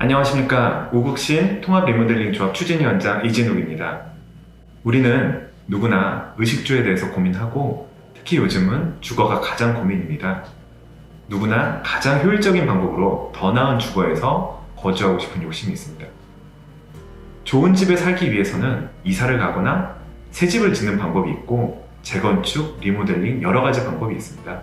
안녕하십니까. 우국신 통합 리모델링 조합 추진위원장 이진욱입니다. 우리는 누구나 의식주에 대해서 고민하고 특히 요즘은 주거가 가장 고민입니다. 누구나 가장 효율적인 방법으로 더 나은 주거에서 거주하고 싶은 욕심이 있습니다. 좋은 집에 살기 위해서는 이사를 가거나 새 집을 짓는 방법이 있고 재건축, 리모델링 여러 가지 방법이 있습니다.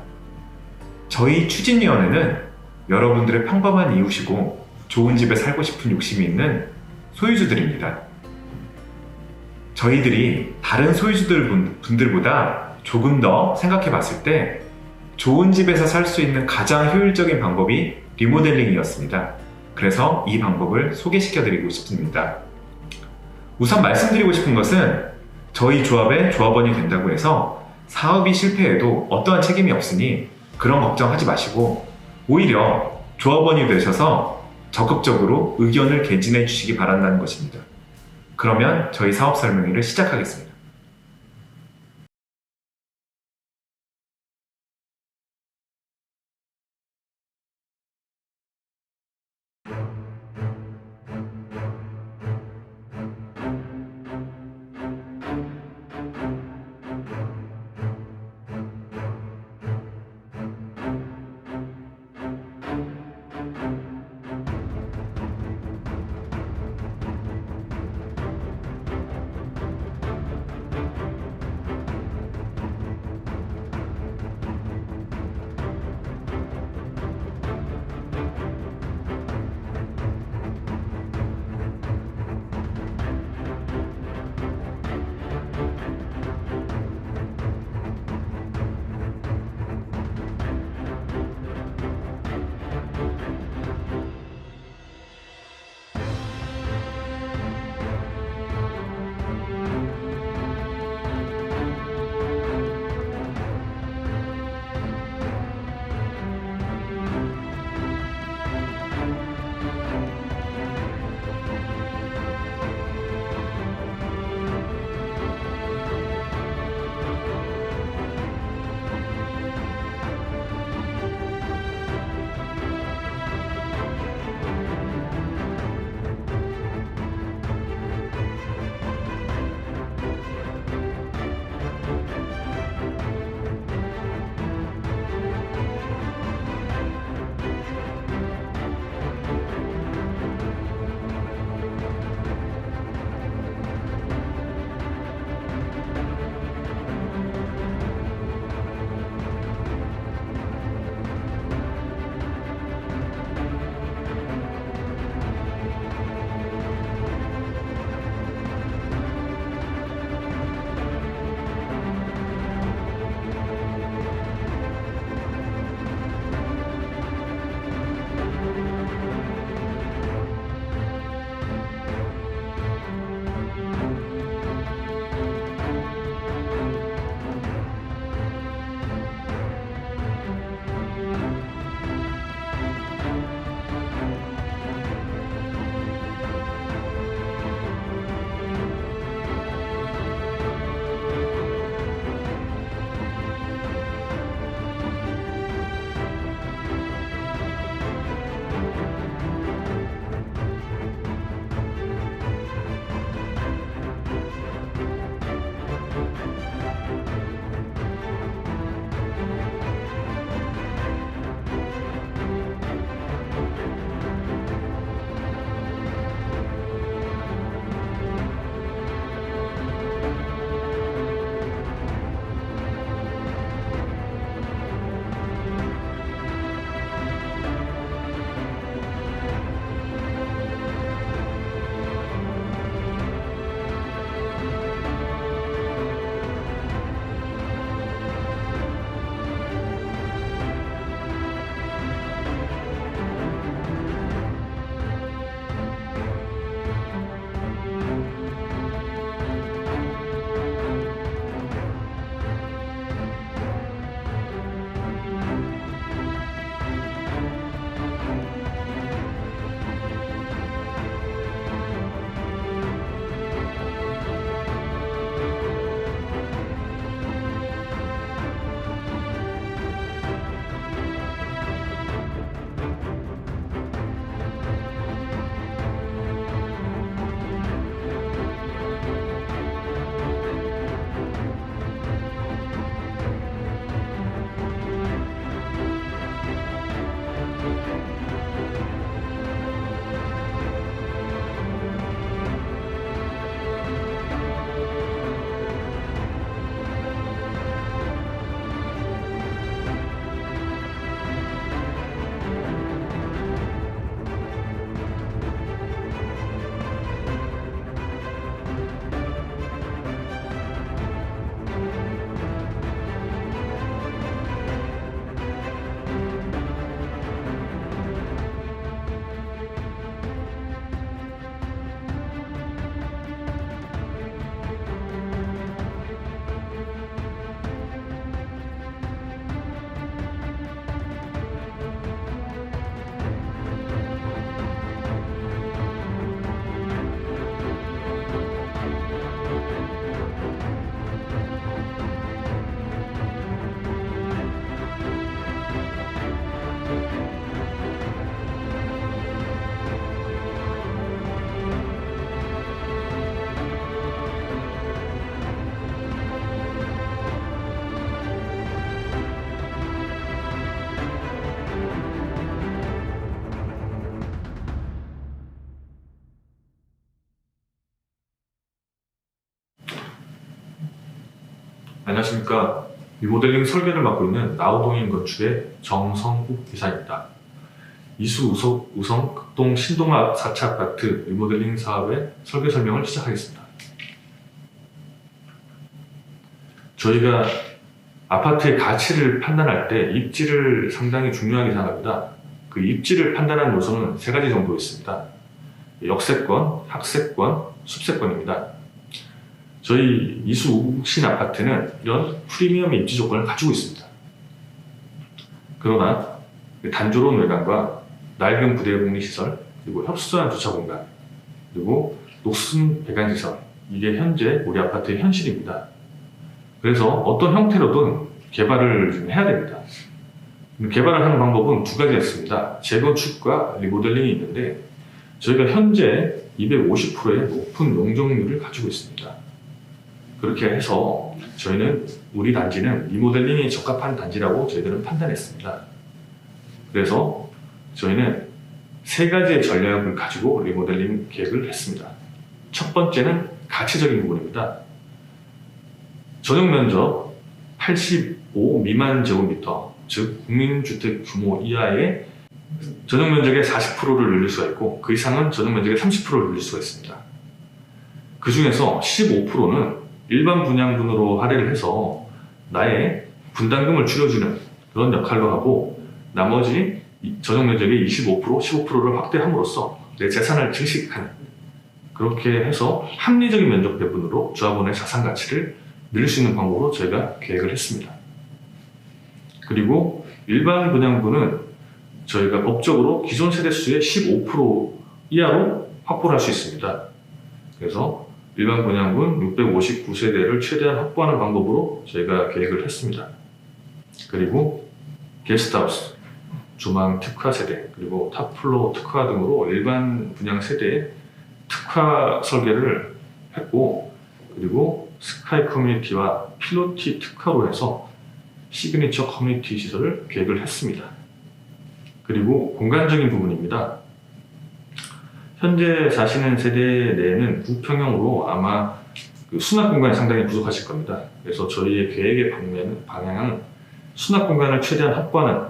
저희 추진위원회는 여러분들의 평범한 이웃이고 좋은 집에 살고 싶은 욕심이 있는 소유주들입니다. 저희들이 다른 소유주들보다 조금 더 생각해 봤을 때 좋은 집에서 살 수 있는 가장 효율적인 방법이 리모델링이었습니다. 그래서 이 방법을 소개시켜 드리고 싶습니다. 우선 말씀드리고 싶은 것은 저희 조합의 조합원이 된다고 해서 사업이 실패해도 어떠한 책임이 없으니 그런 걱정하지 마시고 오히려 조합원이 되셔서 적극적으로 의견을 개진해 주시기 바란다는 것입니다. 그러면 저희 사업 설명회를 시작하겠습니다. 안녕하십니까. 리모델링 설계를 맡고 있는 나우동인 건축의 정성욱 이사입니다. 이수 우성 극동 신동아 4차 아파트 리모델링 사업의 설계 설명을 시작하겠습니다. 저희가 아파트의 가치를 판단할 때 입지를 상당히 중요하게 생각합니다. 그 입지를 판단하는 요소는 세 가지 정도 있습니다. 역세권, 학세권, 숲세권입니다. 저희 이수신 아파트는 이런 프리미엄 입지 조건을 가지고 있습니다. 그러나 단조로운 외관과 낡은 부대 복리시설, 그리고 협소한 주차 공간, 그리고 녹슨 배관시설, 이게 현재 우리 아파트의 현실입니다. 그래서 어떤 형태로든 개발을 좀 해야 됩니다. 개발을 하는 방법은 두 가지가 있습니다. 재건축과 리모델링이 있는데 저희가 현재 250%의 높은 용적률을 가지고 있습니다. 그렇게 해서 저희는 우리 단지는 리모델링에 적합한 단지라고 저희들은 판단했습니다. 그래서 저희는 세 가지의 전략을 가지고 리모델링 계획을 했습니다. 첫 번째는 가치적인 부분입니다. 전용 면적 85 미만 제곱미터, 즉 국민주택 규모 이하의 전용 면적의 40%를 늘릴 수가 있고 그 이상은 전용 면적의 30%를 늘릴 수가 있습니다. 그 중에서 15%는 일반 분양분으로 할애를 해서 나의 분담금을 줄여주는 그런 역할로 하고 나머지 전용 면적의 25%, 15%를 확대함으로써 내 재산을 증식하는 그렇게 해서 합리적인 면적 배분으로 조합원의 자산 가치를 늘릴 수 있는 방법으로 저희가 계획을 했습니다. 그리고 일반 분양분은 저희가 법적으로 기존 세대수의 15% 이하로 확보를 할 수 있습니다. 그래서 일반 분양분 659세대를 최대한 확보하는 방법으로 저희가 계획을 했습니다. 그리고 게스트하우스, 조망 특화 세대, 그리고 탑플로 특화 등으로 일반 분양 세대에 특화 설계를 했고 그리고 스카이 커뮤니티와 필로티 특화로 해서 시그니처 커뮤니티 시설을 계획을 했습니다. 그리고 공간적인 부분입니다. 현재 사시는 세대 내에는 구평형으로 아마 수납 공간이 상당히 부족하실 겁니다. 그래서 저희의 계획의 방향은 수납 공간을 최대한 확보하는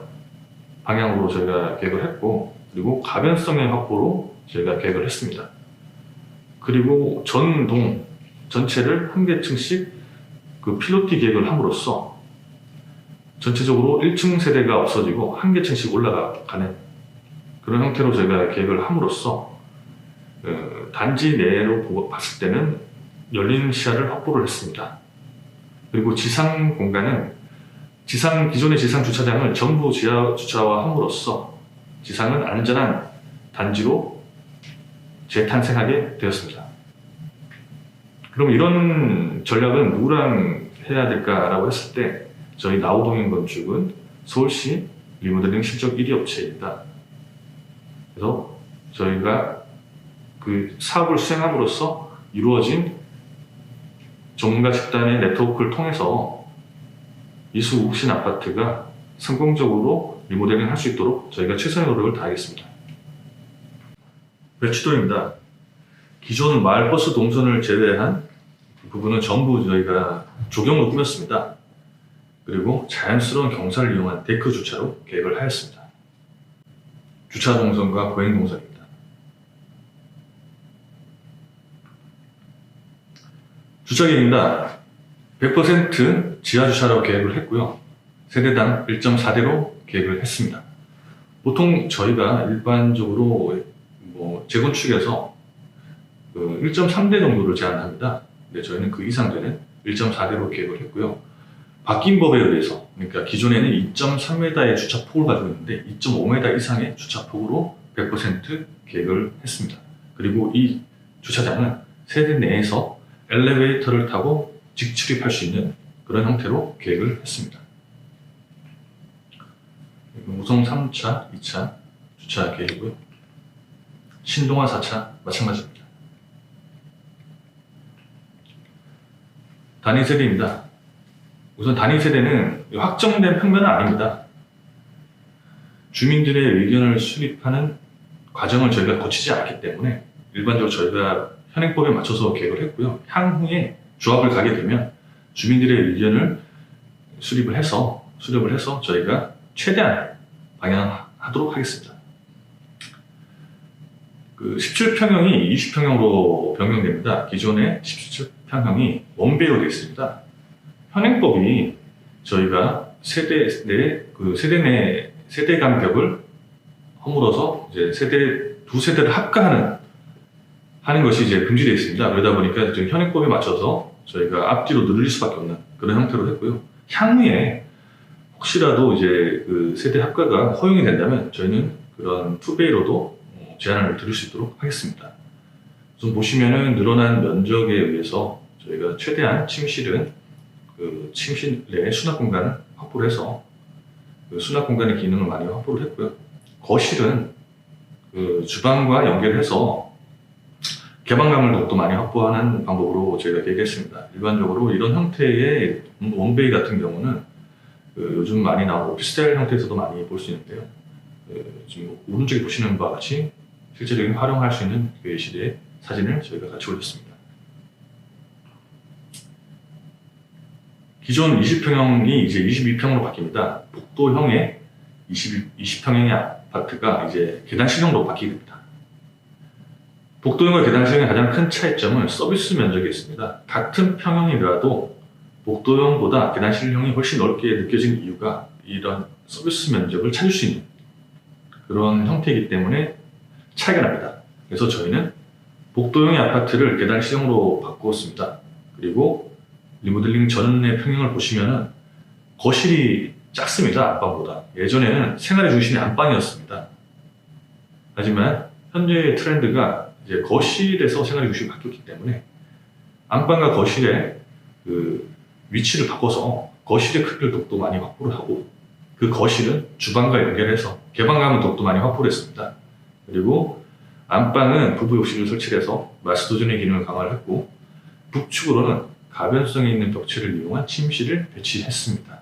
방향으로 저희가 계획을 했고 그리고 가변성의 확보로 저희가 계획을 했습니다. 그리고 전동 전체를 한 개층씩 그 필로티 계획을 함으로써 전체적으로 1층 세대가 없어지고 한 개층씩 올라가는 그런 형태로 저희가 계획을 함으로써 단지 내로 봤을 때는 열린 시야를 확보를 했습니다. 그리고 지상 공간은 기존의 지상 주차장을 전부 지하 주차화함으로써 지상은 안전한 단지로 재탄생하게 되었습니다. 그럼 이런 전략은 누구랑 해야 될까라고 했을 때 저희 나우동인 건축은 서울시 리모델링 실적 1위 업체입니다. 그래서 저희가 그 사업을 수행함으로써 이루어진 전문가 집단의 네트워크를 통해서 이수신 아파트가 성공적으로 리모델링 할 수 있도록 저희가 최선의 노력을 다하겠습니다. 배치도입니다. 기존 마을버스 동선을 제외한 그 부분은 전부 저희가 조경으로 꾸몄습니다. 그리고 자연스러운 경사를 이용한 데크 주차로 계획을 하였습니다. 주차 동선과 보행 동선입니다. 주차계획입니다. 100% 지하 주차라고 계획을 했고요. 세대당 1.4대로 계획을 했습니다. 보통 저희가 일반적으로 재건축에서 1.3대 정도를 제한합니다. 근데 저희는 그 이상 되는 1.4대로 계획을 했고요. 바뀐 법에 의해서, 그러니까 기존에는 2.3m의 주차폭을 가지고 있는데 2.5m 이상의 주차폭으로 100% 계획을 했습니다. 그리고 이 주차장은 세대 내에서 엘리베이터를 타고 직출입할 수 있는 그런 형태로 계획을 했습니다. 우성 3차, 2차 주차 계획이고요. 신동아 4차 마찬가지입니다. 단위 세대입니다. 우선 단위 세대는 확정된 평면은 아닙니다. 주민들의 의견을 수립하는 과정을 저희가 거치지 않기 때문에 일반적으로 저희가 현행법에 맞춰서 계획을 했고요. 향후에 조합을 가게 되면 주민들의 의견을 수립을 해서 저희가 최대한 방향하도록 하겠습니다. 그 17평형이 20평형으로 변경됩니다. 기존의 17평형이 원베이로 되어 있습니다. 현행법이 저희가 세대 간 벽을 허물어서 이제 두 세대를 하는 것이 이제 금지되어 있습니다. 그러다 보니까 지금 현행법에 맞춰서 저희가 앞뒤로 늘릴 수밖에 없는 그런 형태로 했고요. 향후에 혹시라도 이제 그 세대 합가가 허용이 된다면 저희는 그런 투베이로도 제안을 드릴 수 있도록 하겠습니다. 우선 보시면은 늘어난 면적에 의해서 저희가 최대한 침실은 그 침실 내 수납 공간을 확보를 해서 그 수납 공간의 기능을 많이 확보를 했고요. 거실은 그 주방과 연결해서 개방감을 더욱더 많이 확보하는 방법으로 저희가 계획했습니다. 일반적으로 이런 형태의 원베이 같은 경우는 그 요즘 많이 나오는 오피스텔 형태에서도 많이 볼 수 있는데요. 지금 오른쪽에 보시는 바와 같이 실제적인 활용할 수 있는 교회실의 사진을 저희가 같이 올렸습니다. 기존 20평형이 이제 22평으로 바뀝니다. 복도형의 20평형의 아파트가 이제 계단실형으로 바뀌게 됩니다. 복도형과 계단실형의 가장 큰 차이점은 서비스 면적에 있습니다. 같은 평형이라도 복도형보다 계단실형이 훨씬 넓게 느껴지는 이유가 이런 서비스 면적을 찾을 수 있는 그런 형태이기 때문에 차이가 납니다. 그래서 저희는 복도형의 아파트를 계단실형으로 바꾸었습니다. 그리고 리모델링 전의 평형을 보시면은 거실이 작습니다. 안방보다. 예전에는 생활의 중심이 안방이었습니다. 하지만 현재의 트렌드가 이제 거실에서 생활의 중심이 바뀌었기 때문에 안방과 거실의 그 위치를 바꿔서 거실의 크기를 더욱더 많이 확보를 하고 그 거실은 주방과 연결해서 개방감을 더욱더 많이 확보를 했습니다. 그리고 안방은 부부 욕실을 설치해서 마스터존의 기능을 강화를 했고 북측으로는 가변성이 있는 벽체를 이용한 침실을 배치했습니다.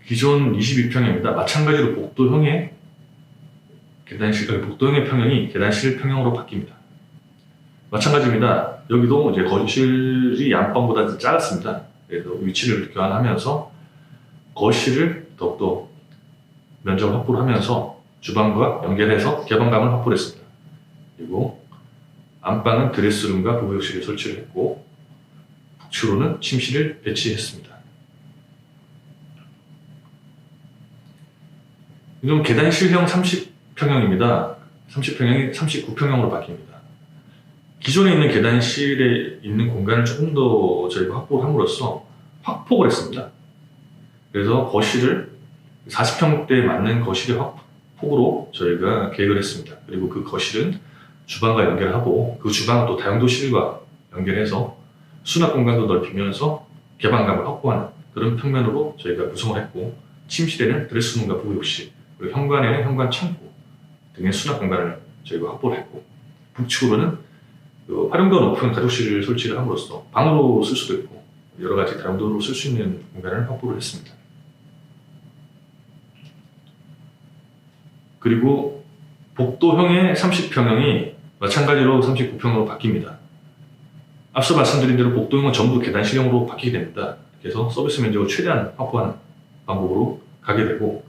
기존 22평형입니다. 마찬가지로 복도형의 평형이 계단실 평형으로 바뀝니다. 마찬가지입니다. 여기도 이제 거실이 안방보다 작았습니다. 그래서 위치를 교환하면서 거실을 더욱더 면적을 확보를 하면서 주방과 연결해서 개방감을 확보를 했습니다. 그리고 안방은 드레스룸과 부부욕실을 설치를 했고 북측으로는 침실을 배치했습니다. 이건 계단실형 30평형입니다. 30평형이 39평형으로 바뀝니다. 기존에 있는 계단실에 있는 공간을 조금 더 저희가 확보를 함으로써 확폭을 했습니다. 그래서 거실을 40평대에 맞는 거실의 확폭으로 저희가 계획을 했습니다. 그리고 그 거실은 주방과 연결하고 그 주방은 또 다용도실과 연결해서 수납 공간도 넓히면서 개방감을 확보하는 그런 평면으로 저희가 구성을 했고 침실에는 드레스룸과 부부욕실 그리고 현관에는 현관 창고 등의 수납 공간을 저희가 확보를 했고 북측으로는 그 활용도가 높은 가족실을 설치를 함으로써 방으로 쓸 수도 있고 여러 가지 다용도로 쓸 수 있는 공간을 확보를 했습니다. 그리고 복도형의 30평형이 마찬가지로 39평으로 바뀝니다. 앞서 말씀드린 대로 복도형은 전부 계단실형으로 바뀌게 됩니다. 그래서 서비스 면적을 최대한 확보하는 방법으로 가게 되고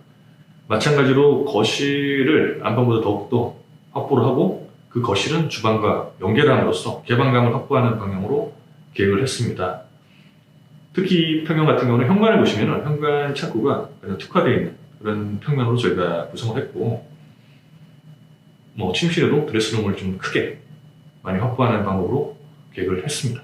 마찬가지로 거실을 안방보다 더욱더 확보를 하고 그 거실은 주방과 연결함으로써 개방감을 확보하는 방향으로 계획을 했습니다. 특히 이 평형 같은 경우는 현관을 보시면 현관 창고가 특화되어 있는 그런 평면으로 저희가 구성을 했고 침실에도 드레스룸을 좀 크게 많이 확보하는 방법으로 계획을 했습니다.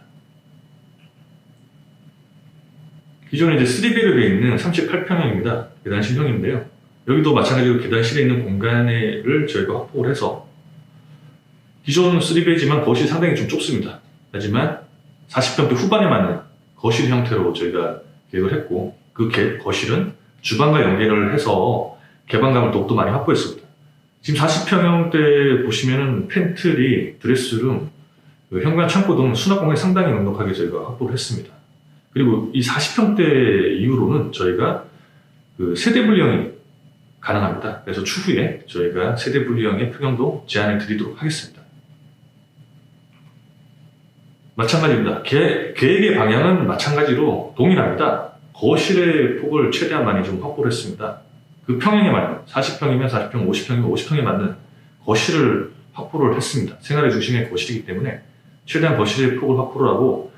기존에 이제 3배로 되어 있는 38평형입니다. 계단실형인데요. 여기도 마찬가지로 계단실에 있는 공간을 저희가 확보를 해서 기존 3배지만 거실이 상당히 좀 좁습니다. 하지만 40평대 후반에 맞는 거실 형태로 저희가 계획을 했고 그 거실은 주방과 연결을 해서 개방감을 더욱더 많이 확보했습니다. 지금 40평형대 보시면은 팬트리, 드레스룸, 현관 창고 등 수납 공간이 상당히 넉넉하게 저희가 확보를 했습니다. 그리고 이 40평대 이후로는 저희가 그 세대 분리형이 가능합니다. 그래서 추후에 저희가 세대 분리형의 평형도 제안을 드리도록 하겠습니다. 마찬가지입니다. 계획의 방향은 마찬가지로 동일합니다. 거실의 폭을 최대한 많이 좀 확보를 했습니다. 그 평형에 맞는 40평이면 40평, 50평이면 50평에 맞는 거실을 확보를 했습니다. 생활의 중심의 거실이기 때문에 최대한 거실의 폭을 확보를 하고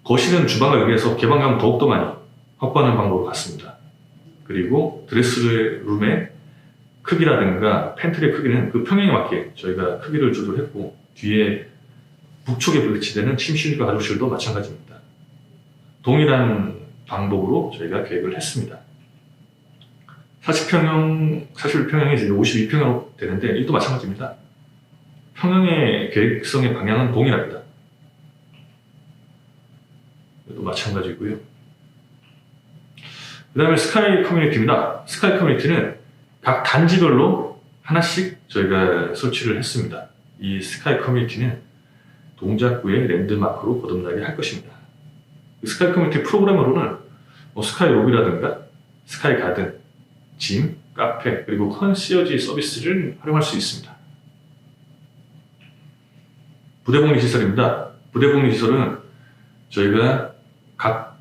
거실은 주방과 연계해서 개방감을 더욱더 많이 확보하는 방법으로 갔습니다. 그리고 드레스룸의 크기라든가 팬트리의 크기는 그 평형에 맞게 저희가 크기를 조절했고 뒤에 북쪽에 배치되는 침실과 가족실도 마찬가지입니다. 동일한 방법으로 저희가 계획을 했습니다. 41평형이 이제 52평으로 되는데 이것도 마찬가지입니다. 평형의 계획성의 방향은 동일합니다. 이것도 마찬가지고요. 그 다음에 스카이 커뮤니티입니다. 스카이 커뮤니티는 각 단지별로 하나씩 저희가 설치를 했습니다. 이 스카이 커뮤니티는 동작구의 랜드마크로 거듭나게 할 것입니다. 스카이 커뮤니티 프로그램으로는 스카이 로비라든가 스카이 가든, 짐, 카페, 그리고 컨시어지 서비스를 활용할 수 있습니다. 부대복리시설입니다. 부대복리시설은 저희가 각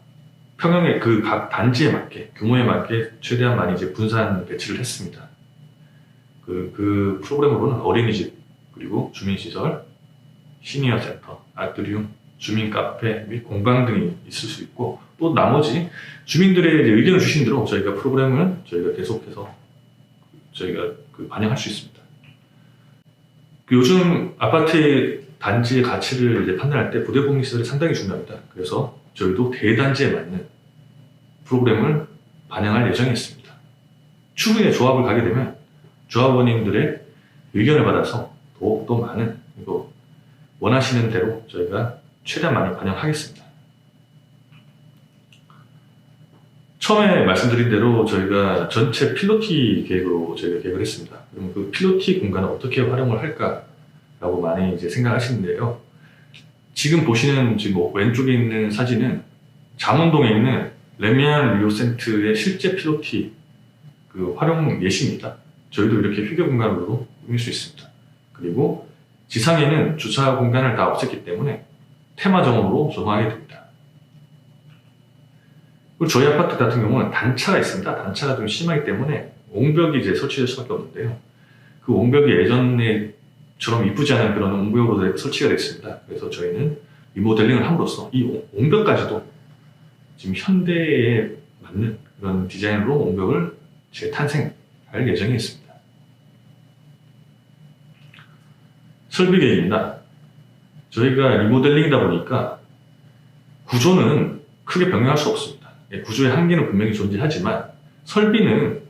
평형의 그 각 단지에 맞게, 규모에 맞게 최대한 많이 이제 분산 배치를 했습니다. 그 프로그램으로는 어린이집, 그리고 주민시설, 시니어 센터, 아트리움, 주민 카페 및 공방 등이 있을 수 있고 또 나머지 주민들의 이제 의견을 주신 대로 저희가 프로그램을 저희가 계속해서 저희가 반영할 수 있습니다. 요즘 아파트 단지의 가치를 이제 판단할 때 부대복리시설이 상당히 중요합니다. 그래서 저희도 대단지에 맞는 프로그램을 반영할 예정이 있습니다. 추후에 조합을 가게 되면 조합원님들의 의견을 받아서 더욱더 많은 그리고 원하시는 대로 저희가 최대한 많이 반영하겠습니다. 처음에 말씀드린 대로 저희가 전체 필로티 계획으로 저희가 계획을 했습니다. 그럼 그 필로티 공간을 어떻게 활용을 할까라고 많이 이제 생각하시는데요. 지금 보시는 지금 왼쪽에 있는 사진은 잠원동에 있는 레미안 리오센트의 실제 필로티 그 활용 예시입니다. 저희도 이렇게 휴게 공간으로 꾸밀 수 있습니다. 그리고 지상에는 주차 공간을 다 없앴기 때문에 테마정으로 조성하게 됩니다. 그리고 저희 아파트 같은 경우는 단차가 있습니다. 단차가 좀 심하기 때문에 옹벽이 이제 설치될 수밖에 없는데요. 그 옹벽이 예전에처럼 이쁘지 않은 그런 옹벽으로 설치가 되어 있습니다. 그래서 저희는 리모델링을 함으로써 이 옹벽까지도 지금 현대에 맞는 그런 디자인으로 옹벽을 재탄생할 예정이 있습니다. 설비 계획입니다. 저희가 리모델링이다 보니까 구조는 크게 변경할 수 없습니다. 구조의 한계는 분명히 존재하지만 설비는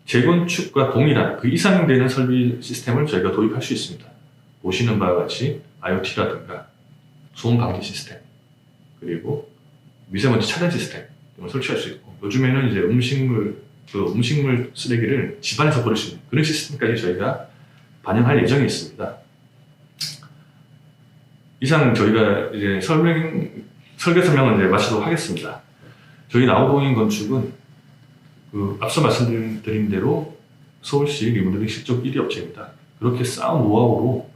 재건축과 동일한 그 이상 되는 설비 시스템을 저희가 도입할 수 있습니다. 보시는 바와 같이 IoT라든가 소음 방지 시스템, 그리고 미세먼지 차단 시스템 등을 설치할 수 있고 요즘에는 이제 음식물 쓰레기를 집안에서 버릴 수 있는 그런 시스템까지 저희가 반영할 예정이 있습니다. 이상 저희가 이제 설계 설명을 이제 마치도록 하겠습니다. 저희 나우도인 건축은 앞서 말씀드린 대로 서울시 리모델링 실적 1위 업체입니다. 그렇게 쌓은 노하우로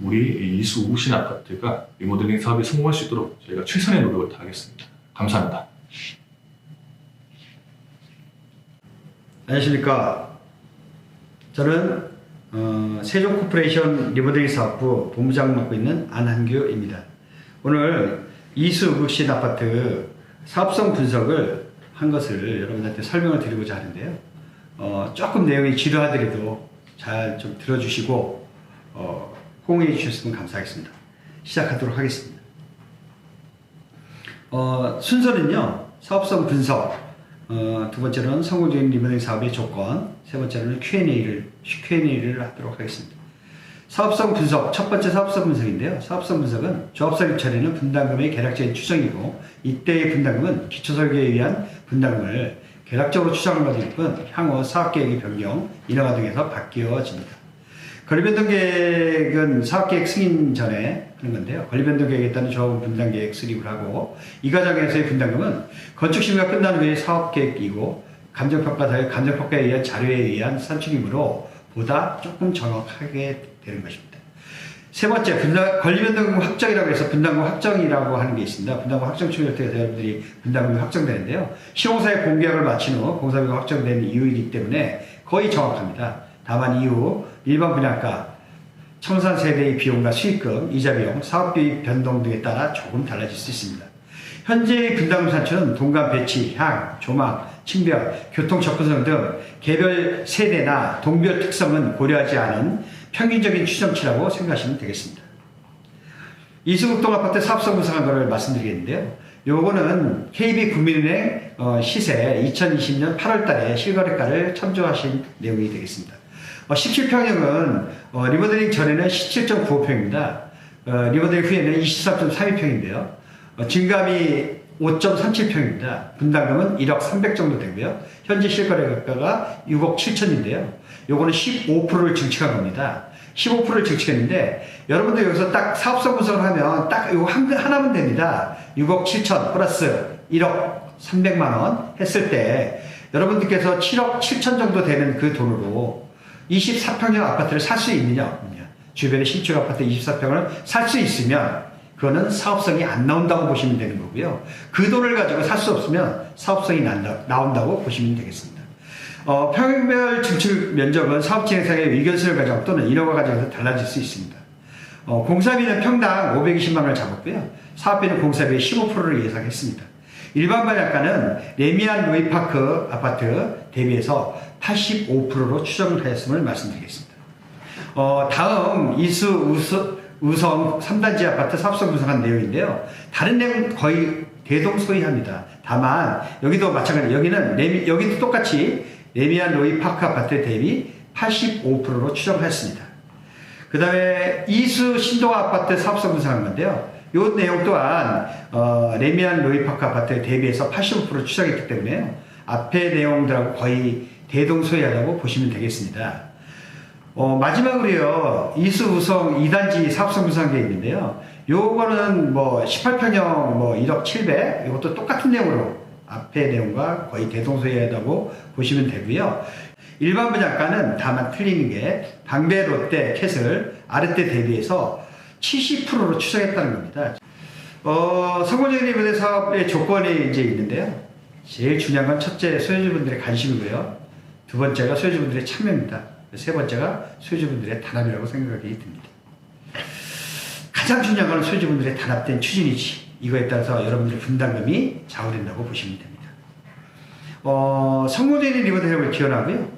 우리 이수 우신 아파트가 리모델링 사업이 성공할 수 있도록 저희가 최선의 노력을 다하겠습니다. 감사합니다. 안녕하십니까. 저는 세종 코퍼레이션 리모델링 사업부 본부장을 맡고 있는 안한규입니다. 오늘 이수읍신 아파트 사업성 분석을 한 것을 여러분들한테 설명을 드리고자 하는데요. 조금 내용이 지루하더라도 잘 좀 들어주시고 호응해 주셨으면 감사하겠습니다. 시작하도록 하겠습니다. 순서는요. 사업성 분석, 두 번째로는 성공적인 리모델링 사업의 조건, 세 번째로는 Q&A를 하도록 하겠습니다. 사업성 분석, 첫 번째 사업성 분석인데요. 사업성 분석은 조합설립 처리는 분담금의 계략적인 추정이고 이때의 분담금은 기초설계에 의한 분담금을 계략적으로 추정을 받을 뿐 향후 사업계획의 변경, 인허가 등에서 바뀌어집니다. 권리변동계획은 사업계획 승인 전에 하는 건데요. 권리변동계획에 따른 조합원 분담계획 수립을 하고 이 과정에서의 분담금은 건축심의가 끝난 후에 사업계획이고 감정평가에 의한 자료에 의한 산출이므로 보다 조금 정확하게 되는 것입니다. 세 번째, 권리변동금 확정이라고 해서 분담금 확정이라고 하는 게 있습니다. 분담금 확정 추진을 통해서 여러분들이 분담금이 확정되는데요. 시공사의 공개업을 마친 후 공사비가 확정된 이후이기 때문에 거의 정확합니다. 다만 이후 일반 분양가, 청산 세대의 비용과 수익금, 이자 비용, 사업비 변동 등에 따라 조금 달라질 수 있습니다. 현재의 분담금 산출은 동간 배치, 향, 조망, 층별, 교통 접근성 등 개별 세대나 동별 특성은 고려하지 않은 평균적인 추정치라고 생각하시면 되겠습니다. 이수국동 아파트 사업성 분석한 거를 말씀드리겠는데요. 요거는 KB국민은행 시세 2020년 8월 달에 실거래가를 참조하신 내용이 되겠습니다. 17평형은 리모델링 전에는 17.95평입니다. 리모델링 후에는 23.32평인데요. 증감이 5.37평입니다. 분담금은 1억 300 정도 되고요. 현재 실거래가가 6억 7천인데요. 요거는 15%를 증축한 겁니다. 15%를 증축했는데 여러분들 여기서 딱 사업성 분석을 하면 딱 이거 하나면 됩니다. 6억 7천 플러스 1억 300만 원 했을 때 여러분들께서 7억 7천 정도 되는 그 돈으로 24평형 아파트를 살 수 있느냐 없느냐, 주변에 신축 아파트 24평을 살 수 있으면 그거는 사업성이 안 나온다고 보시면 되는 거고요. 그 돈을 가지고 살 수 없으면 사업성이 나온다고 보시면 되겠습니다. 평형별 증축 면적은 사업 진행상의 의견서를 가져가 또는 인허가 과정에서 달라질 수 있습니다. 공사비는 평당 520만 원을 잡았고요. 사업비는 공사비의 15%를 예상했습니다. 일반 분양가는 레미안 로이파크 아파트 대비해서 85%로 추정을 하였음을 말씀드리겠습니다. 다음 우성 3단지 아파트 사업성 분석한 내용인데요. 다른 내용은 거의 대동소이합니다. 다만 여기도 마찬가지, 여기도 똑같이 레미안 로이파크 아파트 대비 85%로 추정했습니다. 그 다음에 이수 신동 아파트 사업성 분석한 건데요. 이 내용 또한 레미안 로이파크 아파트에 대비해서 85% 추정했기 때문에 앞의 내용들하고 거의 대동소이하다고 보시면 되겠습니다. 마지막으로요, 이수 우성 2단지 사업성 분석한 게 있는데요. 요거는 18평형 1억 700, 이것도 똑같은 내용으로 앞의 내용과 거의 대동소이하다고 보시면 되고요. 일반 분양가는 다만 틀리는 게 방배, 롯데, 캐슬, 아르테 대비해서 70%로 추정했다는 겁니다. 성공적인 리모델 사업의 조건이 이제 있는데요. 제일 중요한 건 첫째, 소유주분들의 관심이고요. 두 번째가 소유주분들의 참여입니다. 세 번째가 소유주분들의 단합이라고 생각이 듭니다. 가장 중요한 건 소유주분들의 단합된 추진이지. 이거에 따라서 여러분들의 분담금이 좌우된다고 보시면 됩니다. 성공적인 리모델링을 기원하고요.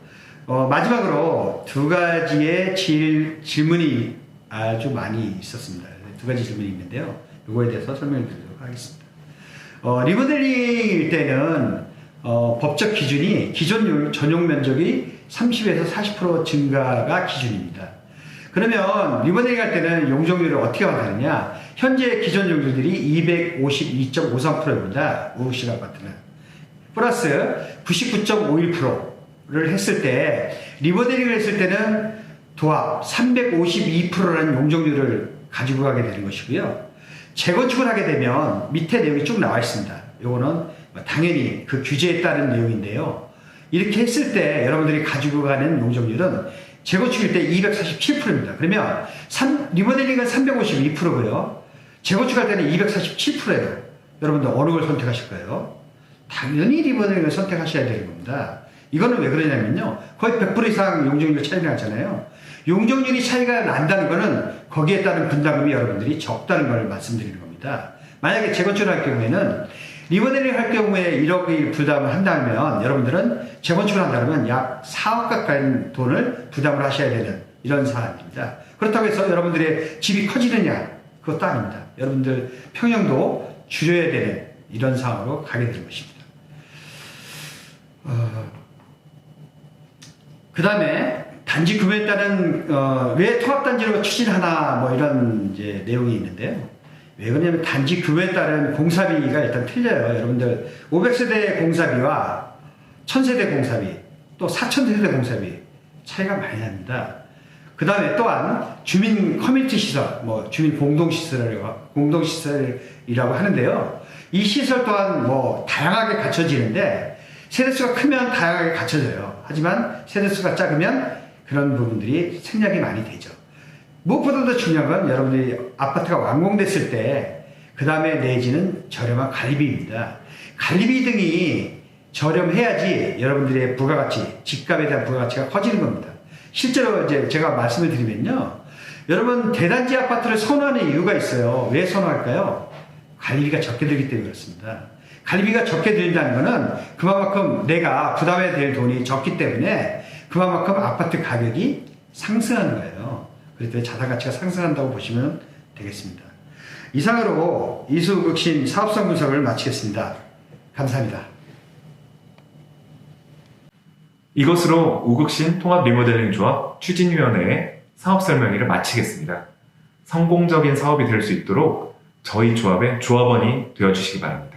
마지막으로 두 가지의 질문이 아주 많이 있었습니다. 두 가지 질문이 있는데요. 이거에 대해서 설명을 드리도록 하겠습니다. 리모델링일 때는 법적 기준이 기존 전용 면적이 30에서 40% 증가가 기준입니다. 그러면 리모델링 할 때는 용적률을 어떻게 확인하느냐? 현재 기존 용적률이 252.53%입니다. 우식 아파트는. 플러스 99.51%를 했을 때 리모델링을 했을 때는 도합 352%라는 용적률을 가지고 가게 되는 것이고요. 재건축을 하게 되면 밑에 내용이 쭉 나와 있습니다. 요거는 당연히 그 규제에 따른 내용인데요. 이렇게 했을 때 여러분들이 가지고 가는 용적률은 재건축일 때 247%입니다. 그러면 리모델링은 352%고요. 재건축할 때는 247%예요. 여러분들 어느 걸 선택하실 거예요? 당연히 리모델링을 선택하셔야 되는 겁니다. 이거는 왜 그러냐면요. 거의 100% 이상 용적률 차이가 나잖아요. 용적률이 차이가 난다는 거는 거기에 따른 분담금이 여러분들이 적다는 걸 말씀드리는 겁니다. 만약에 재건축을 할 경우에는 리모델링 할 경우에 1억을 부담을 한다면 여러분들은 재건축을 한다면 약 4억 가까이 돈을 부담을 하셔야 되는 이런 사안입니다. 그렇다고 해서 여러분들의 집이 커지느냐? 그것도 아닙니다. 여러분들 평형도 줄여야 되는 이런 상황으로 가게 되는 것입니다. 그 다음에 단지 구매에 따른 왜 통합단지로 추진하나 이런 이제 내용이 있는데요. 왜 그러냐면 단지 구매에 따른 공사비가 일단 틀려요. 여러분들 500세대 공사비와 1000세대 공사비 또 4000세대 공사비 차이가 많이 납니다. 그 다음에 또한 주민 커뮤니티 시설, 주민 공동시설이라고 하는데요. 이 시설 또한 다양하게 갖춰지는데 세대수가 크면 다양하게 갖춰져요. 하지만 세대수가 작으면 그런 부분들이 생략이 많이 되죠. 무엇보다도 중요한 건 여러분들이 아파트가 완공됐을 때 그 다음에 내지는 저렴한 관리비입니다. 관리비 등이 저렴해야지 여러분들의 부가가치, 집값에 대한 부가가치가 커지는 겁니다. 실제로 이제 제가 말씀을 드리면요. 여러분 대단지 아파트를 선호하는 이유가 있어요. 왜 선호할까요? 관리비가 적게 들기 때문에 그렇습니다. 관리비가 적게 들린다는 것은 그만큼 내가 부담해야 될 돈이 적기 때문에 그만큼 아파트 가격이 상승하는 거예요. 그렇기 때문에 자산 가치가 상승한다고 보시면 되겠습니다. 이상으로 이수극신 사업성 분석을 마치겠습니다. 감사합니다. 이것으로 우극신 통합 리모델링 조합 추진위원회의 사업 설명회를 마치겠습니다. 성공적인 사업이 될 수 있도록 저희 조합의 조합원이 되어주시기 바랍니다.